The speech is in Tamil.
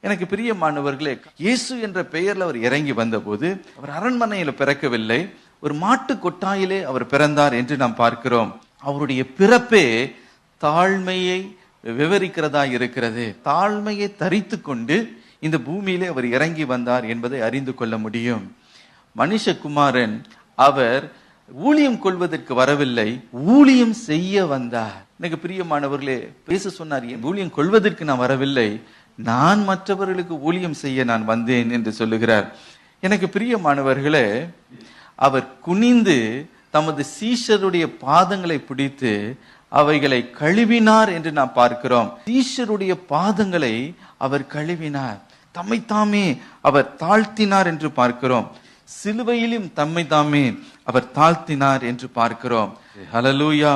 எனக்கு பிரியமானவர்களே, இயேசு என்ற பெயர்ல அவர் இறங்கி வந்தபோது அவர் அரண்மனையில பிறக்கவில்லை, ஒரு மாட்டு கொட்டாயிலே அவர் பிறந்தார் என்று நாம் பார்க்கிறோம். அவருடைய பிறப்பே தாழ்மையை விவரிக்கிறதா இருக்கிறது. தாழ்மையை தரித்து கொண்டு இந்த பூமியிலே அவர் இறங்கி வந்தார் என்பதை அறிந்து கொள்ள முடியும். மனுஷகுமாரன் அவர் ஊழியம் கொள்வதற்கு வரவில்லை, ஊழியம் செய்ய வந்தார். எனக்கு பிரியமானவர்களே, பேச சொன்னார், ஊழியம் கொள்வதற்கு நான் வரவில்லை, நான் மற்றவர்களுக்கு ஊழியம் செய்ய நான் வந்தேன் என்று சொல்லுகிறார். எனக்கு பிரியமானவர்களே, அவர் குனிந்து தமது சீஷருடைய பாதங்களை பிடித்து அவைகளை கழுவினார் என்று நாம் பார்க்கிறோம். சீஷருடைய பாதங்களை அவர் கழுவினார், தம்மை தாமே அவர் தாழ்த்தினார் என்று பார்க்கிறோம். சிலுவையிலும் தம்மை தாமே அவர் தாழ்த்தினார் என்று பார்க்கிறோம். ஹல்லேலூயா.